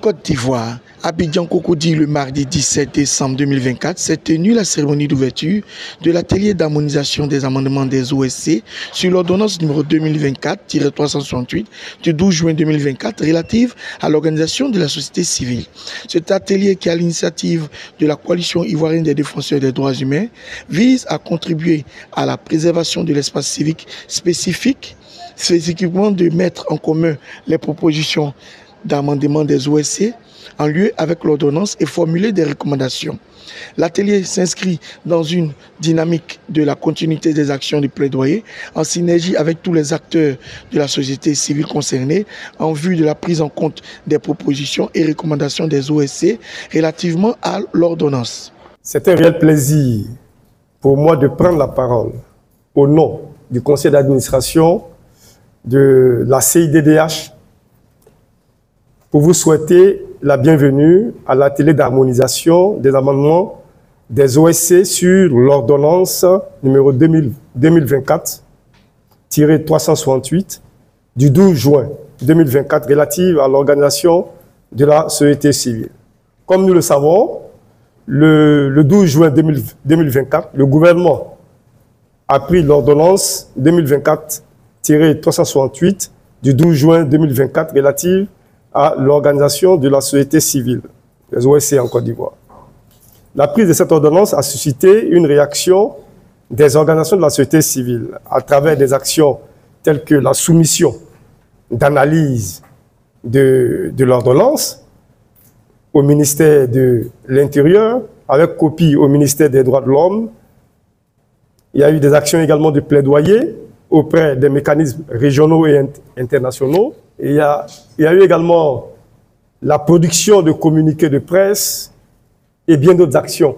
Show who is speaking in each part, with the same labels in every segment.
Speaker 1: Côte d'Ivoire, Abidjan Cocody, le mardi 17 décembre 2024, s'est tenue la cérémonie d'ouverture de l'atelier d'harmonisation des amendements des OSC sur l'ordonnance numéro 2024-368 du 12 juin 2024 relative à l'organisation de la société civile. Cet atelier, qui est à l'initiative de la coalition ivoirienne des défenseurs des droits humains, vise à contribuer à la préservation de l'espace civique spécifiquement de mettre en commun les propositions d'amendement des OSC en lieu avec l'ordonnance et formuler des recommandations. L'atelier s'inscrit dans une dynamique de la continuité des actions de plaidoyer en synergie avec tous les acteurs de la société civile concernés en vue de la prise en compte des propositions et recommandations des OSC relativement à l'ordonnance.
Speaker 2: C'est un réel plaisir pour moi de prendre la parole au nom du conseil d'administration de la CIDDH pour vous souhaiter la bienvenue à l'atelier d'harmonisation des amendements des OSC sur l'ordonnance numéro 2024-368 du 12 juin 2024 relative à l'organisation de la société civile. Comme nous le savons, le 12 juin 2024, le gouvernement a pris l'ordonnance 2024-368 du 12 juin 2024 relative à l'organisation de la société civile, les OSC en Côte d'Ivoire. La prise de cette ordonnance a suscité une réaction des organisations de la société civile à travers des actions telles que la soumission d'analyse de l'ordonnance au ministère de l'Intérieur, avec copie au ministère des Droits de l'Homme. Il y a eu des actions également de plaidoyer auprès des mécanismes régionaux et internationaux. Et il y a eu également la production de communiqués de presse et bien d'autres actions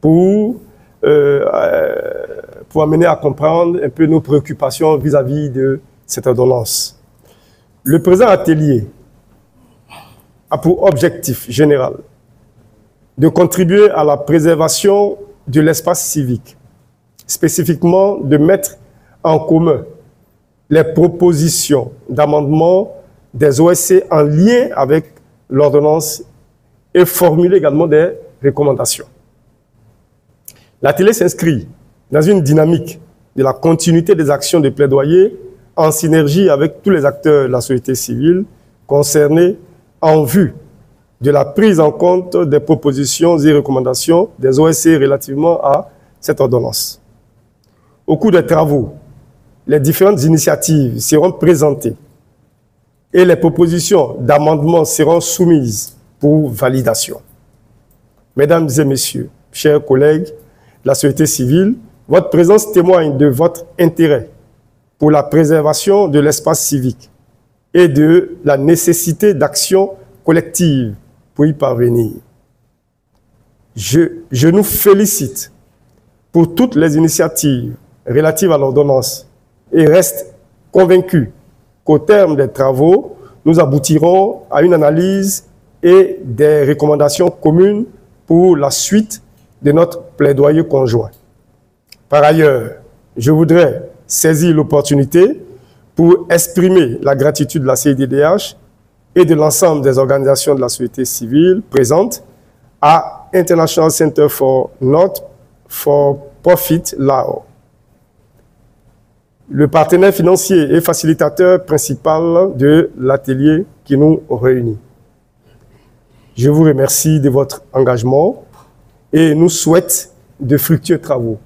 Speaker 2: pour amener à comprendre un peu nos préoccupations vis-à-vis de cette ordonnance. Le présent atelier a pour objectif général de contribuer à la préservation de l'espace civique, spécifiquement de mettre en commun les propositions d'amendement des OSC en lien avec l'ordonnance et formuler également des recommandations. L'atelier s'inscrit dans une dynamique de la continuité des actions de plaidoyer en synergie avec tous les acteurs de la société civile concernés en vue de la prise en compte des propositions et recommandations des OSC relativement à cette ordonnance. Au cours des travaux, les différentes initiatives seront présentées et les propositions d'amendement seront soumises pour validation. Mesdames et messieurs, chers collègues de la société civile, votre présence témoigne de votre intérêt pour la préservation de l'espace civique et de la nécessité d'action collective pour y parvenir. Je nous félicite pour toutes les initiatives relatives à l'ordonnance et reste convaincu qu'au terme des travaux, nous aboutirons à une analyse et des recommandations communes pour la suite de notre plaidoyer conjoint. Par ailleurs, je voudrais saisir l'opportunité pour exprimer la gratitude de la CIDDH et de l'ensemble des organisations de la société civile présentes à International Center for Not-for-Profit Laos, le partenaire financier et facilitateur principal de l'atelier qui nous réunit. Je vous remercie de votre engagement et nous souhaite de fructueux travaux.